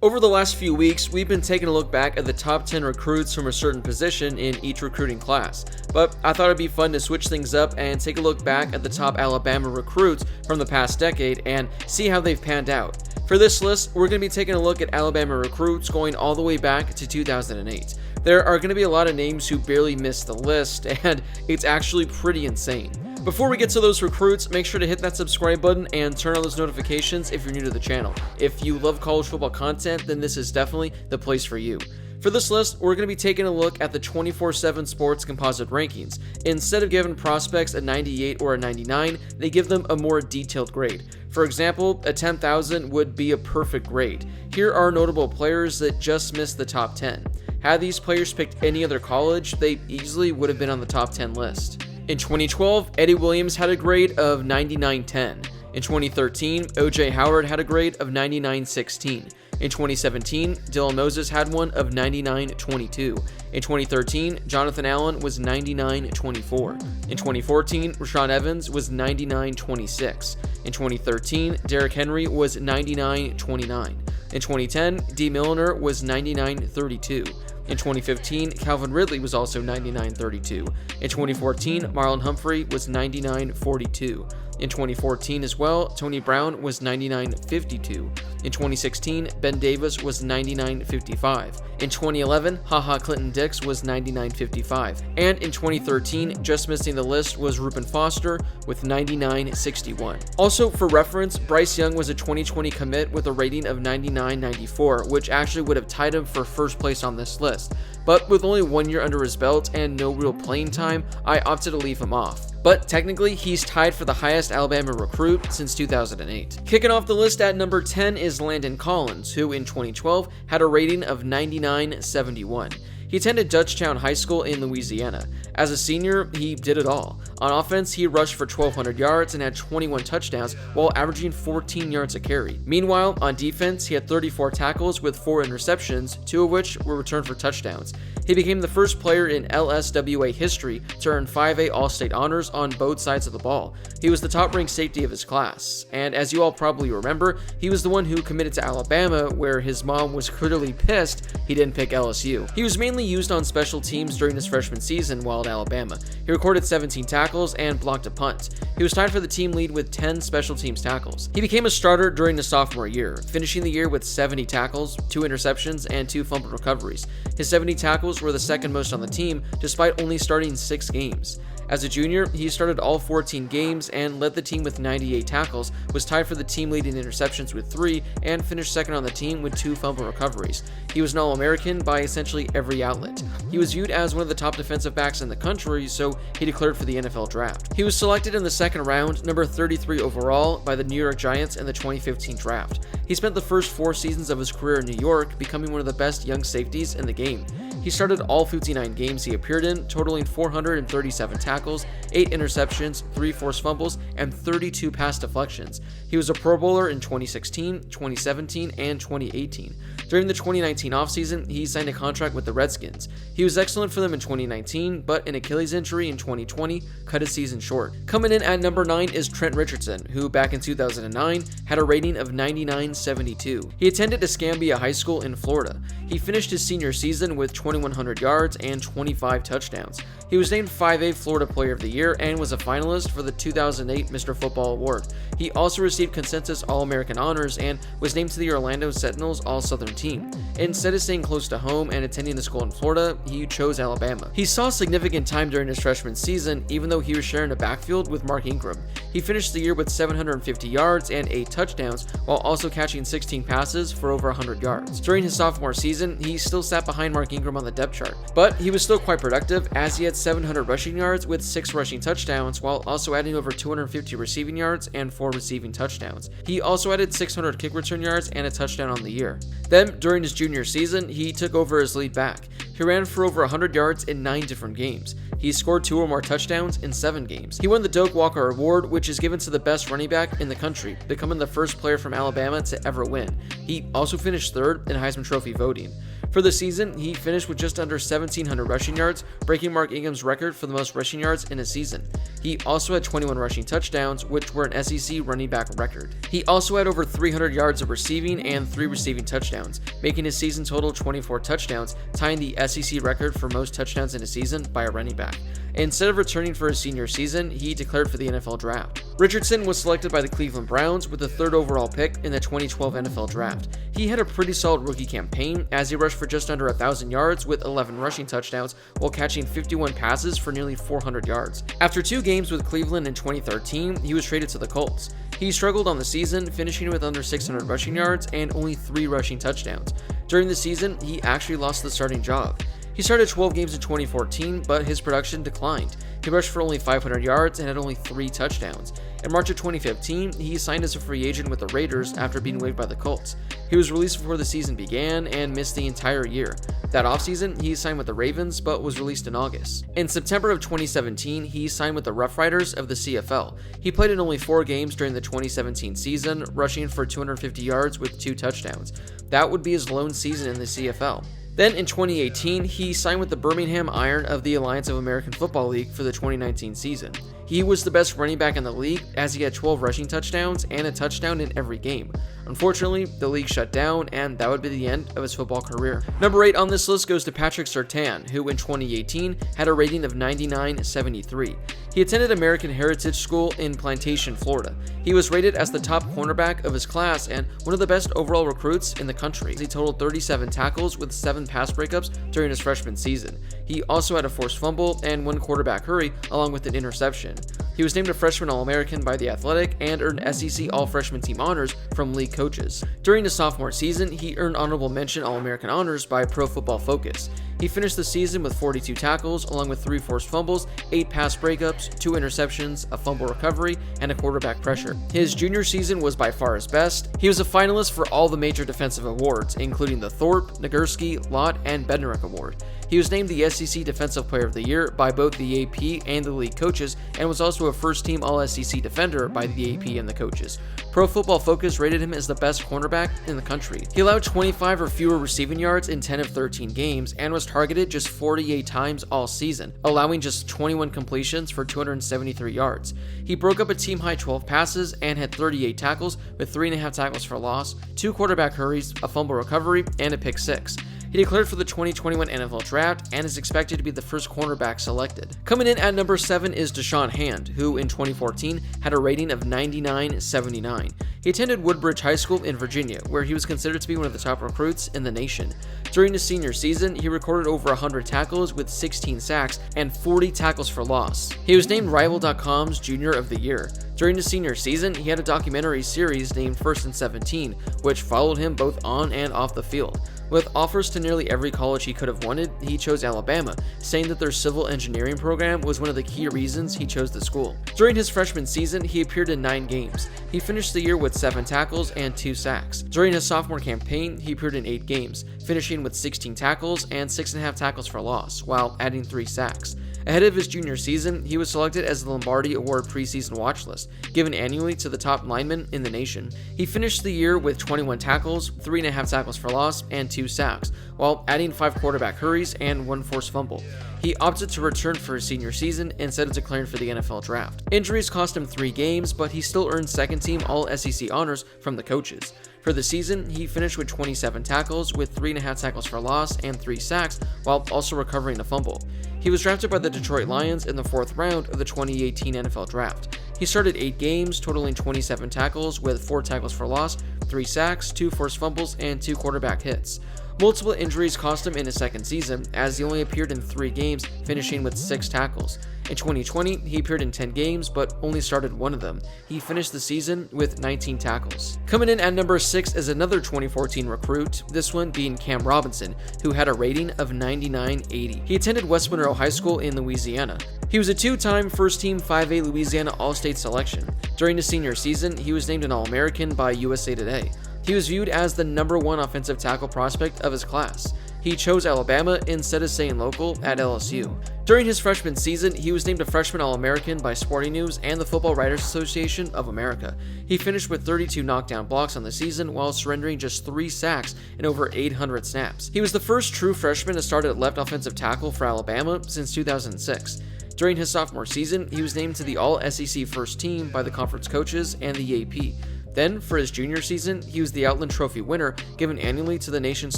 Over the last few weeks, we've been taking a look back at the top 10 recruits from a certain position in each recruiting class, but I thought it'd be fun to switch things up and take a look back at the top Alabama recruits from the past decade and see how they've panned out. For this list, we're going to be taking a look at Alabama recruits going all the way back to 2008. There are going to be a lot of names who barely missed the list, and it's actually pretty insane. Before we get to those recruits, make sure to hit that subscribe button and turn on those notifications if you're new to the channel. If you love college football content, then this is definitely the place for you. For this list, we're going to be taking a look at the 24/7 Sports composite rankings. Instead of giving prospects a 98 or a 99, they give them a more detailed grade. For example, a 10,000 would be a perfect grade. Here are notable players that just missed the top 10. Had these players picked any other college, they easily would have been on the top 10 list. In 2012, Eddie Williams had a grade of 99.10. In 2013, O.J. Howard had a grade of 99.16. In 2017, Dylan Moses had one of 99.22. In 2013, Jonathan Allen was 99.24. In 2014, Rashaan Evans was 99.26. In 2013, Derrick Henry was 99.29. In 2010, D. Milliner was 99.32. In 2015, Calvin Ridley was also 99.32. In 2014, Marlon Humphrey was 99.42. In 2014 as well, Tony Brown was 99.52. In 2016, Ben Davis was 99.55. In 2011, Clinton Dix was 99.55. And in 2013, just missing the list was Reuben Foster with 99.61. Also, for reference, Bryce Young was a 2020 commit with a rating of 99.94, which actually would have tied him for first place on this list. But with only 1 year under his belt and no real playing time, I opted to leave him off. But technically, he's tied for the highest Alabama recruit since 2008. Kicking off the list at number 10 is Landon Collins, who in 2012 had a rating of 99.71. He attended Dutchtown High School in Louisiana. As a senior, he did it all. On offense, he rushed for 1,200 yards and had 21 touchdowns while averaging 14 yards a carry. Meanwhile, on defense, he had 34 tackles with 4 interceptions, 2 of which were returned for touchdowns. He became the first player in LSWA history to earn 5A All-State honors on both sides of the ball. He was the top-ranked safety of his class, and as you all probably remember, he was the one who committed to Alabama, where his mom was clearly pissed he didn't pick LSU. He was mainly used on special teams during his freshman season while at Alabama. He recorded 17 tackles and blocked a punt. He was tied for the team lead with 10 special teams tackles. He became a starter during his sophomore year, finishing the year with 70 tackles, 2 interceptions, and 2 fumble recoveries. His 70 tackles were the second most on the team, despite only starting 6 games. As a junior, he started all 14 games and led the team with 98 tackles, was tied for the team lead in interceptions with 3, and finished second on the team with 2 fumble recoveries. He was an All-American by essentially every outlet. He was viewed as one of the top defensive backs in the country, so he declared for the NFL draft. He was selected in the second round, number 33 overall, by the New York Giants in the 2015 draft. He spent the first 4 seasons of his career in New York, becoming one of the best young safeties in the game. He started all 59 games he appeared in, totaling 437 tackles, 8 interceptions, 3 forced fumbles, and 32 pass deflections. He was a Pro Bowler in 2016, 2017, and 2018. During the 2019 offseason, he signed a contract with the Redskins. He was excellent for them in 2019, but an Achilles injury in 2020 cut his season short. Coming in at number 9 is Trent Richardson, who back in 2009 had a rating of 99.72. He attended Escambia High School in Florida. He finished his senior season with 2,100 yards and 25 touchdowns. He was named 5A Florida Player of the Year and was a finalist for the 2008 Mr. Football Award. He also received consensus All-American honors and was named to the Orlando Sentinels All-Southern team. Instead of staying close to home and attending a school in Florida, he chose Alabama. He saw significant time during his freshman season, even though he was sharing a backfield with Mark Ingram. He finished the year with 750 yards and 8 touchdowns, while also catching 16 passes for over 100 yards. During his sophomore season, he still sat behind Mark Ingram on the depth chart, but he was still quite productive as he had 700 rushing yards with 6 rushing touchdowns, while also adding over 250 receiving yards and 4 receiving touchdowns. He also added 600 kick return yards and a touchdown on the year. Then, during his junior season, he took over as lead back. He ran for over 100 yards in 9 different games. He scored 2 or more touchdowns in 7 games. He won the Doak Walker Award, which is given to the best running back in the country, becoming the first player from Alabama to ever win. He also finished 3rd in Heisman Trophy voting. For the season, he finished with just under 1,700 rushing yards, breaking Mark Ingram's record for the most rushing yards in a season. He also had 21 rushing touchdowns, which were an SEC running back record. He also had over 300 yards of receiving and 3 receiving touchdowns, making his season total 24 touchdowns, tying the SEC record for most touchdowns in a season by a running back. Instead of returning for his senior season, he declared for the NFL draft. Richardson was selected by the Cleveland Browns with the 3rd overall pick in the 2012 NFL draft. He had a pretty solid rookie campaign as he rushed for just under 1,000 yards with 11 rushing touchdowns while catching 51 passes for nearly 400 yards. After 2 games with Cleveland in 2013, he was traded to the Colts. He struggled on the season, finishing with under 600 rushing yards and only 3 rushing touchdowns. During the season, he actually lost the starting job. He started 12 games in 2014, but his production declined. He rushed for only 500 yards and had only 3 touchdowns. In March of 2015, he signed as a free agent with the Raiders after being waived by the Colts. He was released before the season began and missed the entire year. That offseason, he signed with the Ravens, but was released in August. In September of 2017, he signed with the Rough Riders of the CFL. He played in only 4 games during the 2017 season, rushing for 250 yards with 2 touchdowns. That would be his lone season in the CFL. Then in 2018, he signed with the Birmingham Iron of the Alliance of American Football League for the 2019 season. He was the best running back in the league as he had 12 rushing touchdowns and a touchdown in every game. Unfortunately, the league shut down and that would be the end of his football career. Number 8 on this list goes to Patrick Surtain, who in 2018 had a rating of 99.73. He attended American Heritage School in Plantation, Florida. He was rated as the top cornerback of his class and one of the best overall recruits in the country. He totaled 37 tackles with 7 pass breakups during his freshman season. He also had a forced fumble and 1 quarterback hurry along with an interception. He was named a freshman All-American by The Athletic and earned SEC All-Freshman Team honors from league coaches. During his sophomore season, he earned honorable mention All-American honors by Pro Football Focus. He finished the season with 42 tackles, along with 3 forced fumbles, 8 pass breakups, 2 interceptions, a fumble recovery, and a quarterback pressure. His junior season was by far his best. He was a finalist for all the major defensive awards, including the Thorpe, Nagurski, Lott, and Bednarik Award. He was named the SEC Defensive Player of the Year by both the AP and the league coaches, and was also a first-team All-SEC defender by the AP and the coaches. Pro Football Focus rated him as the best cornerback in the country. He allowed 25 or fewer receiving yards in 10 of 13 games and was targeted just 48 times all season, allowing just 21 completions for 273 yards. He broke up a team-high 12 passes and had 38 tackles with 3.5 tackles for loss, 2 quarterback hurries, a fumble recovery, and a pick 6. He declared for the 2021 NFL Draft and is expected to be the first cornerback selected. Coming in at number 7 is Deshaun Hand, who in 2014 had a rating of 99.79. He attended Woodbridge High School in Virginia, where he was considered to be one of the top recruits in the nation. During his senior season, he recorded over 100 tackles with 16 sacks and 40 tackles for loss. He was named Rival.com's Junior of the Year. During his senior season, he had a documentary series named First and 17, which followed him both on and off the field. With offers to nearly every college he could have wanted, he chose Alabama, saying that their civil engineering program was one of the key reasons he chose the school. During his freshman season, he appeared in 9 games. He finished the year with 7 tackles and 2 sacks. During his sophomore campaign, he appeared in 8 games, finishing with 16 tackles and 6.5 tackles for loss, while adding 3 sacks. Ahead of his junior season, he was selected as the Lombardi Award preseason watch list, given annually to the top linemen in the nation. He finished the year with 21 tackles, 3.5 tackles for loss, and 2 sacks, while adding 5 quarterback hurries and 1 forced fumble. He opted to return for his senior season instead of declaring for the NFL Draft. Injuries cost him 3 games, but he still earned second-team All-SEC honors from the coaches. For the season, he finished with 27 tackles, with 3.5 tackles for loss and 3 sacks, while also recovering a fumble. He was drafted by the Detroit Lions in the 4th round of the 2018 NFL Draft. He started 8 games, totaling 27 tackles, with 4 tackles for loss, 3 sacks, 2 forced fumbles, and 2 quarterback hits. Multiple injuries cost him in his second season, as he only appeared in 3 games, finishing with 6 tackles. In 2020, he appeared in 10 games, but only started 1 of them. He finished the season with 19 tackles. Coming in at number 6 is another 2014 recruit, this one being Cam Robinson, who had a rating of 99.80. He attended West Monroe High School in Louisiana. He was a 2-time first-team 5A Louisiana All-State selection. During his senior season, he was named an All-American by USA Today. He was viewed as the number 1 offensive tackle prospect of his class. He chose Alabama instead of staying local at LSU. During his freshman season, he was named a freshman All-American by Sporting News and the Football Writers Association of America. He finished with 32 knockdown blocks on the season while surrendering just 3 sacks in over 800 snaps. He was the first true freshman to start at left offensive tackle for Alabama since 2006. During his sophomore season, he was named to the All-SEC first team by the conference coaches and the AP. Then, for his junior season, he was the Outland Trophy winner, given annually to the nation's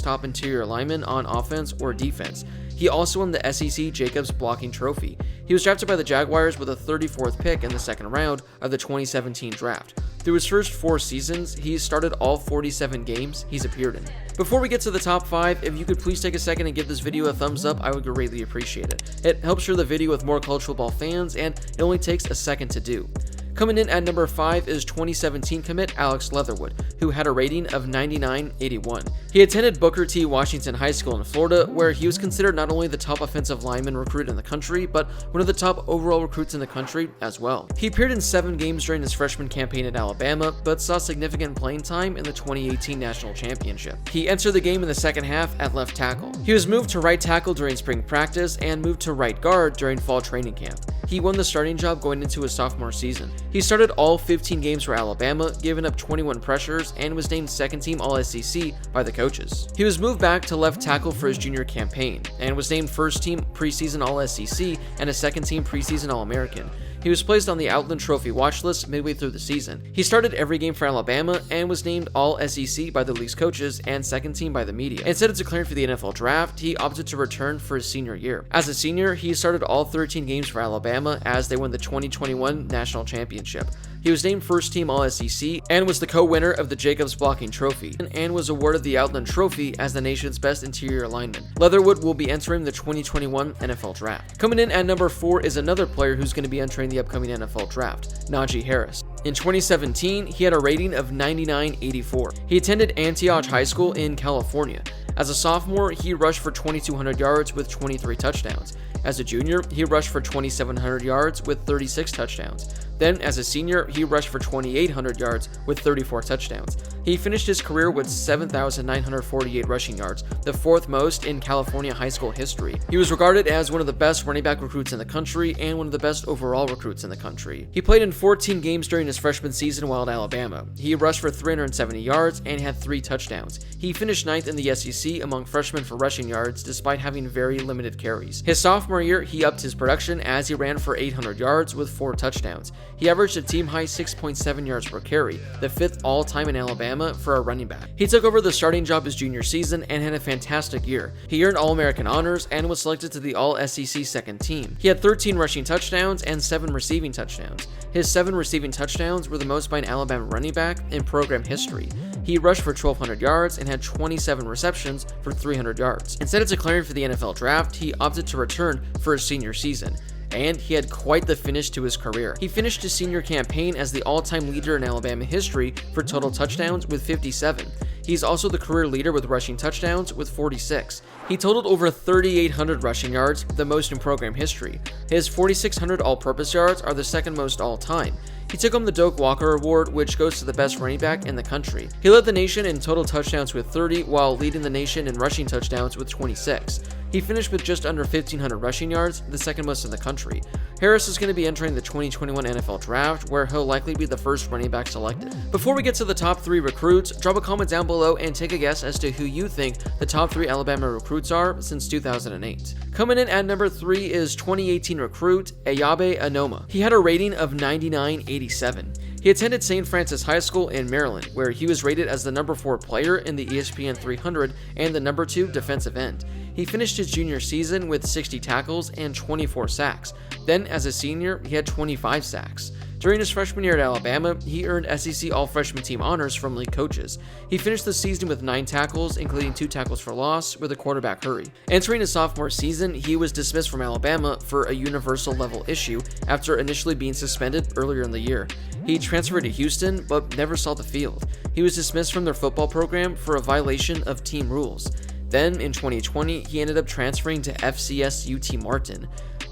top interior lineman on offense or defense. He also won the SEC Jacobs Blocking Trophy. He was drafted by the Jaguars with a 34th pick in the second round of the 2017 draft. Through his first 4 seasons, he's started all 47 games he's appeared in. Before we get to the top 5, if you could please take a second and give this video a thumbs up, I would greatly appreciate it. It helps share the video with more college football fans, and it only takes a second to do. Coming in at number 5 is 2017 commit Alex Leatherwood, who had a rating of 99.81. He attended Booker T. Washington High School in Florida, where he was considered not only the top offensive lineman recruit in the country, but one of the top overall recruits in the country as well. He appeared in 7 games during his freshman campaign at Alabama, but saw significant playing time in the 2018 National Championship. He entered the game in the second half at left tackle. He was moved to right tackle during spring practice and moved to right guard during fall training camp. He won the starting job going into his sophomore season. He started all 15 games for Alabama, giving up 21 pressures, and was named second-team All-SEC by the coaches. He was moved back to left tackle for his junior campaign, and was named first-team preseason All-SEC and a second-team preseason All-American. He was placed on the Outland Trophy watch list midway through the season. He started every game for Alabama and was named All-SEC by the league's coaches and second team by the media. Instead of declaring for the NFL draft, he opted to return for his senior year. As a senior, he started all 13 games for Alabama as they won the 2021 National Championship. He was named first team All-SEC and was the co-winner of the Jacobs Blocking Trophy, and was awarded the Outland Trophy as the nation's best interior lineman. Leatherwood will be entering the 2021 NFL Draft. Coming in at number 4 is another player who's going to be entering the upcoming NFL Draft, Naji Harris. In 2017, he had a rating of 99.84. He attended Antioch High School in California. As a sophomore, he rushed for 2,200 yards with 23 touchdowns. As a junior, he rushed for 2,700 yards with 36 touchdowns. Then, as a senior, he rushed for 2,800 yards with 34 touchdowns. He finished his career with 7,948 rushing yards, the 4th most in California high school history. He was regarded as one of the best running back recruits in the country and one of the best overall recruits in the country. He played in 14 games during his freshman season while at Alabama. He rushed for 370 yards and had 3 touchdowns. He finished 9th in the SEC among freshmen for rushing yards despite having very limited carries. His sophomore year, he upped his production as he ran for 800 yards with 4 touchdowns. He averaged a team-high 6.7 yards per carry, the 5th all-time in Alabama for a running back. He took over the starting job his junior season and had a fantastic year. He earned All-American honors and was selected to the All-SEC second team. He had 13 rushing touchdowns and 7 receiving touchdowns. His 7 receiving touchdowns were the most by an Alabama running back in program history. He rushed for 1,200 yards and had 27 receptions for 300 yards. Instead of declaring for the NFL draft, he opted to return for his senior season, and he had quite the finish to his career. He finished his senior campaign as the all-time leader in Alabama history for total touchdowns with 57. He's also the career leader with rushing touchdowns with 46. He totaled over 3,800 rushing yards, the most in program history. His 4,600 all-purpose yards are the second most all-time. He took home the Doak Walker Award, which goes to the best running back in the country. He led the nation in total touchdowns with 30, while leading the nation in rushing touchdowns with 26. He finished with just under 1,500 rushing yards, the second most in the country. Harris is going to be entering the 2021 NFL Draft, where he'll likely be the first running back selected. Before we get to the top 3 recruits, drop a comment down below and take a guess as to who you think the top 3 Alabama recruits are since 2008. Coming in at number 3 is 2018 recruit Ayabe Anoma. He had a rating of 99.87. He attended St. Francis High School in Maryland, where he was rated as the number 4 player in the ESPN 300 and the number 2 defensive end. He finished his junior season with 60 tackles and 24 sacks. Then, as a senior, he had 25 sacks. During his freshman year at Alabama, he earned SEC All-Freshman Team honors from league coaches. He finished the season with 9 tackles, including 2 tackles for loss, with a quarterback hurry. Entering his sophomore season, he was dismissed from Alabama for a universal level issue after initially being suspended earlier in the year. He transferred to Houston, but never saw the field. He was dismissed from their football program for a violation of team rules. Then, in 2020, he ended up transferring to FCS UT Martin.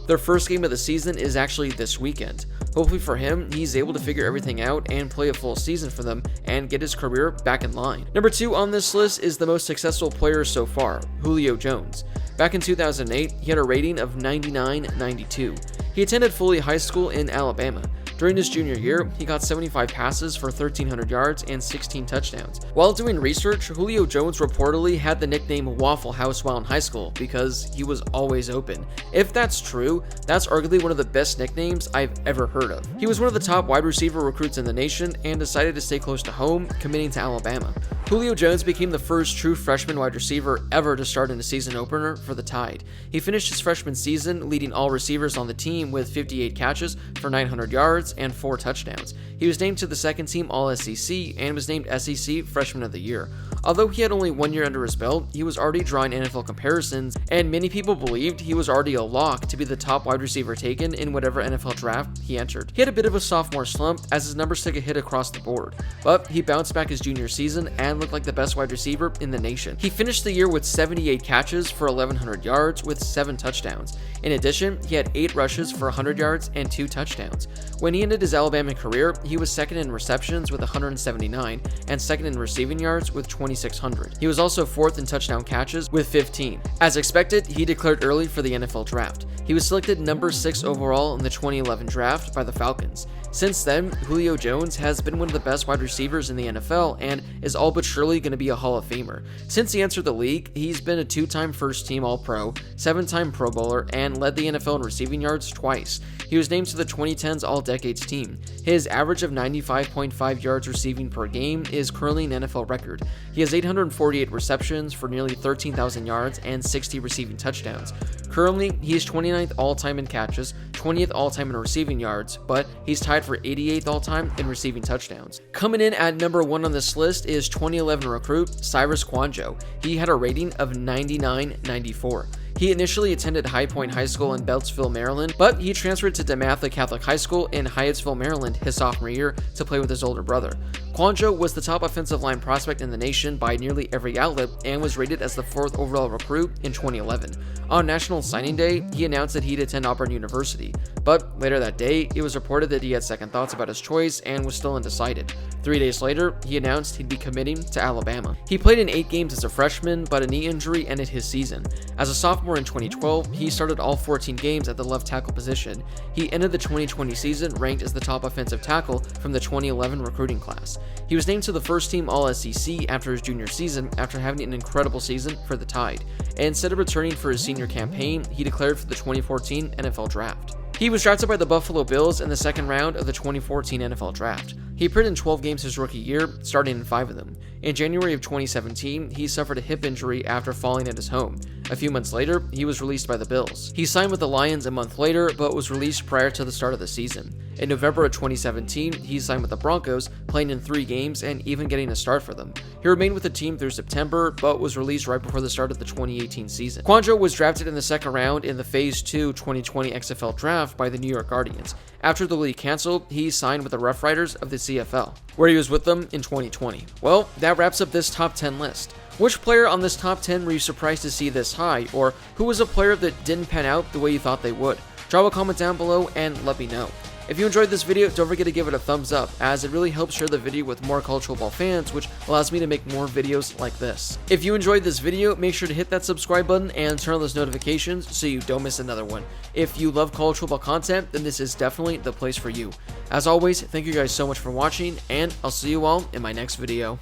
Their first game of the season is actually this weekend. Hopefully for him, he's able to figure everything out and play a full season for them and get his career back in line. Number 2 on this list is the most successful player so far, Julio Jones. Back in 2008, he had a rating of 99.92. He attended Foley High School in Alabama. During his junior year, he got 75 passes for 1,300 yards and 16 touchdowns. While doing research, Julio Jones reportedly had the nickname Waffle House while in high school because he was always open. If that's true, that's arguably one of the best nicknames I've ever heard of. He was one of the top wide receiver recruits in the nation and decided to stay close to home, committing to Alabama. Julio Jones became the first true freshman wide receiver ever to start in a season opener for the Tide. He finished his freshman season leading all receivers on the team with 58 catches for 900 yards and 4 touchdowns. He was named to the second team All-SEC and was named SEC Freshman of the Year. Although he had only 1 year under his belt, he was already drawing NFL comparisons, and many people believed he was already a lock to be the top wide receiver taken in whatever NFL draft he entered. He had a bit of a sophomore slump as his numbers took a hit across the board, but he bounced back his junior season and looked like the best wide receiver in the nation. He finished the year with 78 catches for 1,100 yards with 7 touchdowns. In addition, he had 8 rushes for 100 yards and 2 touchdowns. When he ended his Alabama career, he was second in receptions with 179 and second in receiving yards with 2,600. He was also fourth in touchdown catches with 15. As expected, he declared early for the NFL draft. He was selected number 6 overall in the 2011 draft by the Falcons. Since then, Julio Jones has been one of the best wide receivers in the NFL and is all but surely going to be a Hall of Famer. Since he entered the league, he's been a 2-time first-team All-Pro, 7-time Pro Bowler, and led the NFL in receiving yards twice. He was named to the 2010s All-Decades team. His average of 95.5 yards receiving per game is currently an NFL record. He has 848 receptions for nearly 13,000 yards and 60 receiving touchdowns. Currently, he is 29th all-time in catches, 20th all-time in receiving yards, but he's tied for 88th all-time in receiving touchdowns. Coming in at number 1 on this list is 2011 recruit Cyrus Kouandjio. He had a rating of 99.94. He initially attended High Point High School in Beltsville, Maryland, but he transferred to DeMatha Catholic High School in Hyattsville, Maryland his sophomore year to play with his older brother. Kouandjio was the top offensive line prospect in the nation by nearly every outlet and was rated as the 4th overall recruit in 2011. On National Signing Day, he announced that he'd attend Auburn University, but later that day, it was reported that he had second thoughts about his choice and was still undecided. 3 days later, he announced he'd be committing to Alabama. He played in 8 games as a freshman, but a knee injury ended his season. As a sophomore in 2012, he started all 14 games at the left tackle position. He ended the 2020 season ranked as the top offensive tackle from the 2011 recruiting class. He was named to the first team All-SEC after his junior season after having an incredible season for the Tide. And instead of returning for his senior campaign, he declared for the 2014 NFL Draft. He was drafted by the Buffalo Bills in the second round of the 2014 NFL Draft. He appeared in 12 games his rookie year, starting in 5 of them. In January of 2017, he suffered a hip injury after falling at his home. A few months later, he was released by the Bills. He signed with the Lions a month later, but was released prior to the start of the season. In November of 2017, he signed with the Broncos, playing in 3 games and even getting a start for them. He remained with the team through September, but was released right before the start of the 2018 season. Kouandjio was drafted in the second round in the Phase 2 2020 XFL Draft by the New York Guardians. After the league canceled, he signed with the Rough Riders of the CFL, where he was with them in 2020. Well, that wraps up this top 10 list. Which player on this top 10 were you surprised to see this high, or who was a player that didn't pan out the way you thought they would? Drop a comment down below and let me know. If you enjoyed this video, don't forget to give it a thumbs up, as it really helps share the video with more college football fans, which allows me to make more videos like this. If you enjoyed this video, make sure to hit that subscribe button and turn on those notifications so you don't miss another one. If you love college football content, then this is definitely the place for you. As always, thank you guys so much for watching, and I'll see you all in my next video.